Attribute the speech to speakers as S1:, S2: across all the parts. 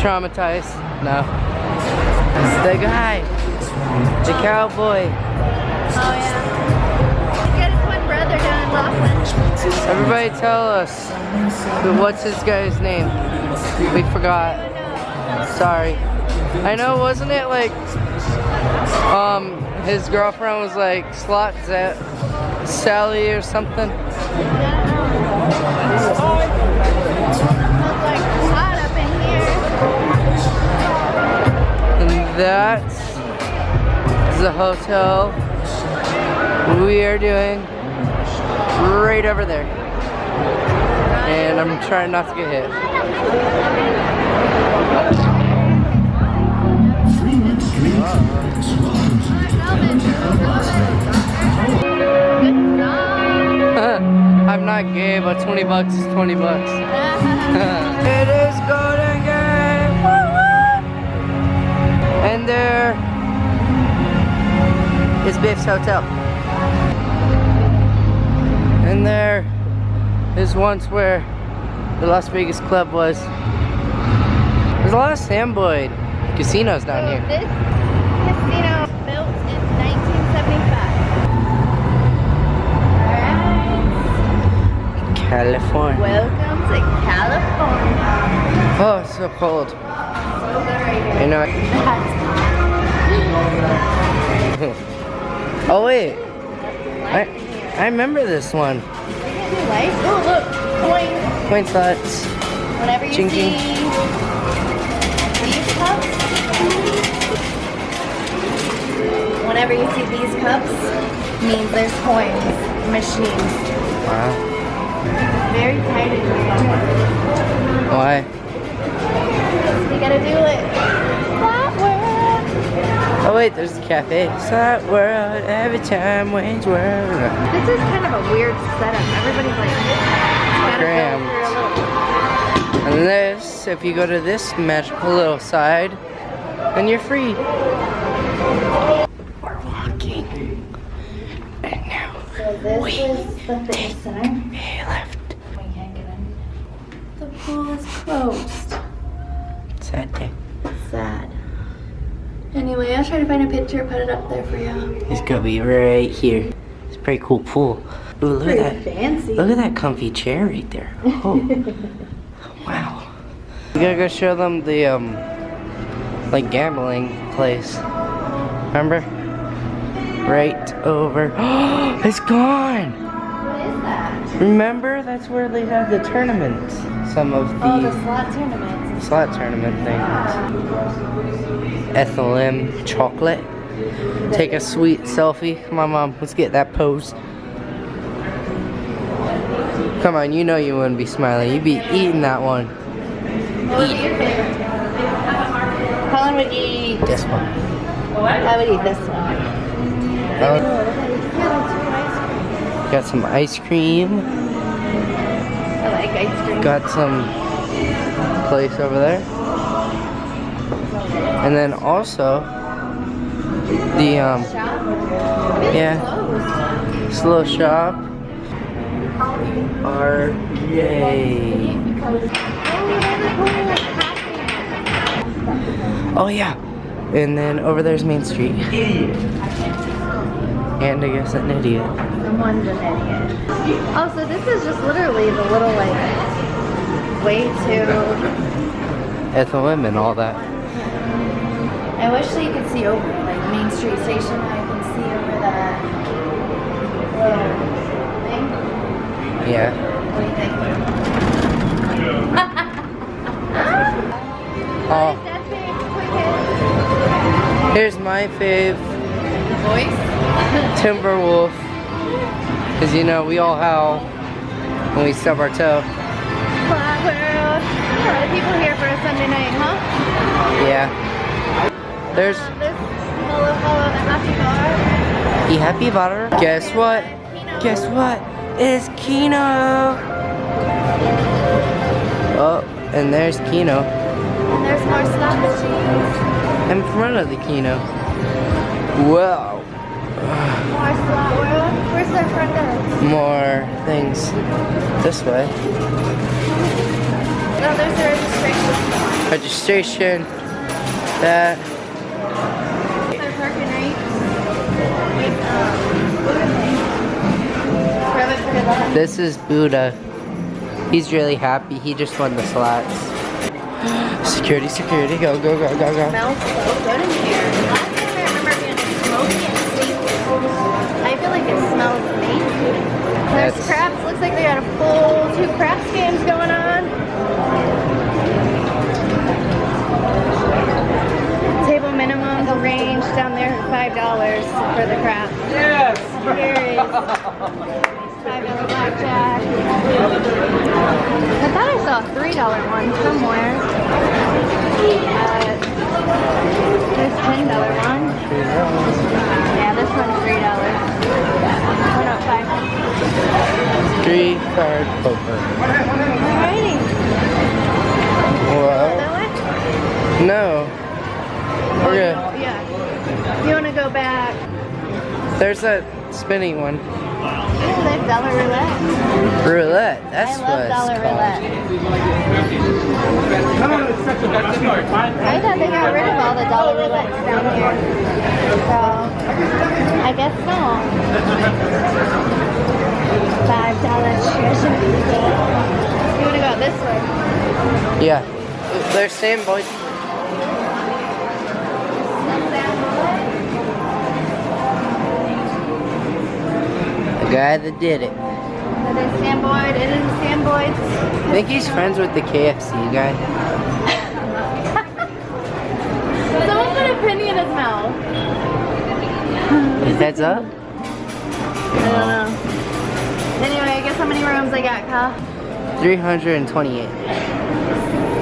S1: Traumatized? No. It's the guy. The cowboy.
S2: Oh yeah. He's got his twin brother down in Laughlin.
S1: Everybody tell us. What's this guy's name? We forgot. Sorry. I know, wasn't it like, his girlfriend was like Sally or something?
S2: It's like hot up in here.
S1: And that's the hotel we are doing right over there. And I'm trying not to get hit.
S3: Fremont Street.
S1: I'm not gay, but 20 bucks is 20 bucks. It is Golden Gate! And there is Biff's hotel. And there is once where the Las Vegas club was. There's a lot of Samboyd casinos down here.
S2: This casino was built in 1975. Alright.
S1: California.
S2: Welcome to California.
S1: Oh, it's so cold. You know. Oh wait. I remember this one.
S2: Oh look, coins.
S1: Coin slots.
S2: Whenever you
S1: Ching,
S2: see
S1: ching.
S2: these cups, whenever you see these cups, means there's coins, machines.
S1: Wow.
S2: Very tight in here.
S1: Why?
S2: You gotta do it. That world.
S1: Oh wait, there's the cafe. Slot world, every time Wayne's World.
S2: This is kind of a weird setup. Everybody's like, gotta
S1: Crammed.
S2: go through a little.
S1: And this, if you go to this magical little side, then you're free. We're walking. And now
S2: So this
S1: we
S2: is the fitness center.
S1: we left.
S2: We can't get in. The pool is closed.
S1: Sad day.
S2: Sad. Anyway, I'll try to find a picture, put it up there for you.
S1: It's gonna be right here. It's a pretty cool pool. Ooh, look at that.
S2: Fancy.
S1: Look at that comfy chair right there. Oh. Wow. We gotta go show them the like gambling place. Remember? Right over. It's gone!
S2: What is that?
S1: Remember? That's where they have the tournaments. Some of
S2: Oh, the
S1: the
S2: slot tournaments.
S1: slot tournament things. Ethylene chocolate. Take a sweet selfie. Come on, Mom. Let's get that pose. Come on, you know you wouldn't be smiling. You'd be eating that one.
S2: What would be your favorite? Colin would eat.
S1: This one.
S2: I would eat this one.
S1: Got some ice cream.
S2: I like ice cream.
S1: Got some place over there. And then also the yeah, slow shop. RJ. Oh yeah. And then over there's Main Street. And I guess an idiot.
S2: Someone's an idiot. Oh, so this is just literally the little like way to.
S1: Ethylene and all that.
S2: I wish that you could see over like Main Street Station. I can see over that little thing.
S1: Yeah.
S2: What do you think?
S1: Oh,
S2: That's me.
S1: here's my fave,
S2: Voice.
S1: Timberwolf. Cause you know we all howl when we stub our toe.
S2: Flat world. A lot of people here for a Sunday night, huh?
S1: Yeah. There's
S2: This hello happy bar.
S1: the happy butter. Guess what? Guess what? It's Kino. Oh, and there's Kino.
S2: And there's more slot machines.
S1: In front of the Kino. Wow.
S2: More slot world. Where's their front desk?
S1: More things this way.
S2: No, there's the registration.
S1: registration, that.
S2: They're parking right.
S1: This is Buddha. He's really happy. He just won the slots. Security, security, go, go, go, go, go.
S2: It smells so good in here. Last time I remember being smoky and sweet. I feel like it smells amazing. There's craps. Looks like they got a full 2 craps games going on. Table minimums will range down there $5 for the craps.
S3: Yes!
S2: Here is $5 blackjack. I thought I saw a $3 one somewhere. There's $10 one. Yeah, this one's $3. Oh no, 5.
S1: 3-card poker.
S2: Alrighty.
S1: Well,
S2: That way?
S1: no. We're good.
S2: Yeah. You want to go back?
S1: There's that spinning one.
S2: Oh, there's dollar roulette.
S1: Roulette. That's
S2: I
S1: what
S2: love
S1: it's
S2: dollar
S1: called.
S2: roulette. I thought they got rid of all the dollar roulettes down here. So, I guess so. $5 treasure. You want to go this way?
S1: Yeah. They're same boys. The guy that did it.
S2: It is Samboyd. It is Samboyd's.
S1: I think he's friends with the KFC guy.
S2: Someone put a penny in his mouth.
S1: His head's up?
S2: I don't know. Anyway, guess how many rooms I got, Kyle?
S1: 328.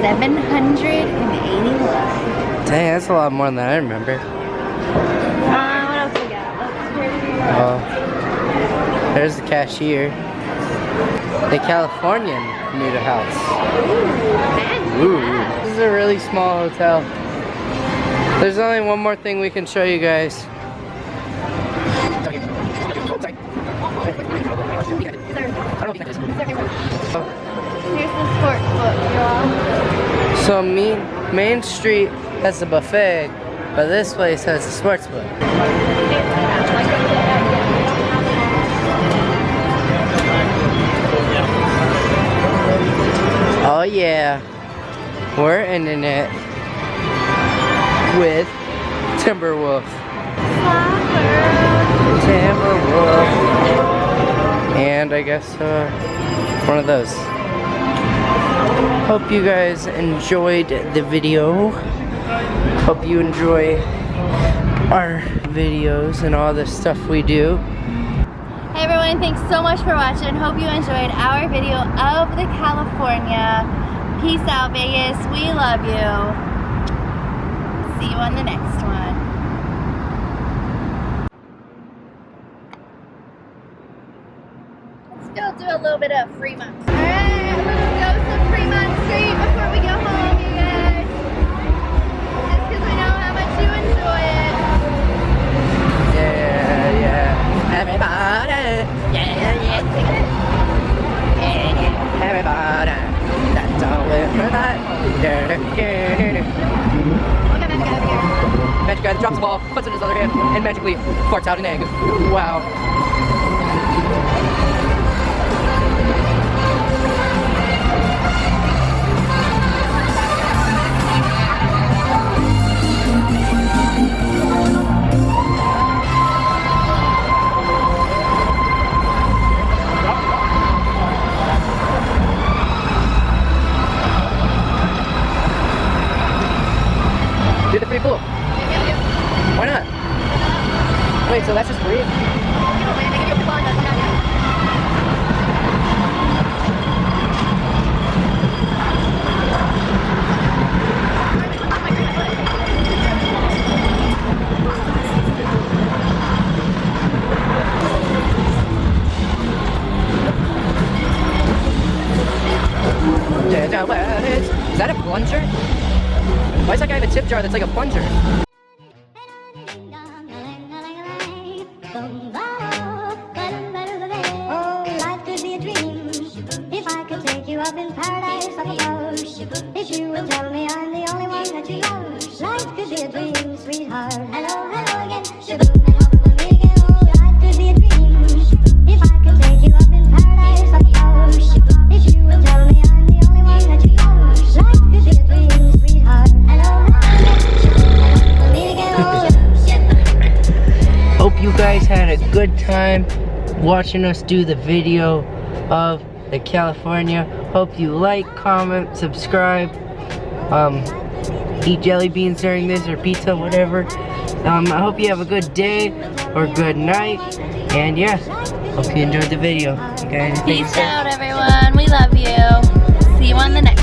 S2: 781.
S1: Dang, that's a lot more than I remember.
S2: What else we got? Let's see.
S1: Oh, there's the cashier. The Californian knew the house. Ooh. This is a really small hotel. There's only one more thing we can show you guys.
S2: Here's the sports book, y'all.
S1: So Main Street has a buffet, but this place has a sports book. Oh yeah, we're ending it with Timberwolf. Timberwolf. And I guess one of those. Hope you guys enjoyed the video. Hope you enjoy our videos and all the stuff we do.
S2: Hey everyone, thanks so much for watching. Hope you enjoyed our video of the California. Peace out, Vegas. We love you. See you on the next one. Let's go do a little bit of Fremont. Alright, let's go to Fremont Street before we go home, you guys. Just because we know how much you enjoy it.
S1: Yeah, yeah. Everybody. Yeah, yeah. Everybody. That's all we're that.
S2: Look at that guy over here.
S1: Magic guy that drops the ball, puts it in his other hand, and magically farts out an egg. Wow. Dude, that's pretty cool. Why not? Wait, so that's just free? Is that a plunger? Why does that guy have a tip jar that's like a plunger?
S4: Oh, life could be a dream if I could take you up in paradise like a rose.
S3: If you would tell me I'm the only one that you love, life could be a dream, sweetheart. Hello, hello again. Shaboom, and home with me again. Oh, life could be a dream. If I could take you up in paradise up above. If you would tell me I'm the only one that you love, life could be a dream, sweetheart. Hello, hello again. Shaboom, and home with me again. Oh,
S1: Hope you guys had a good time watching us do the video of the California. Hope you like, comment, subscribe, eat jelly beans during this or pizza, whatever. I hope you have a good day or good night, and yeah, hope you enjoyed the video. You got anything to
S2: Peace
S1: say?
S2: out, everyone. We love you. See you on the next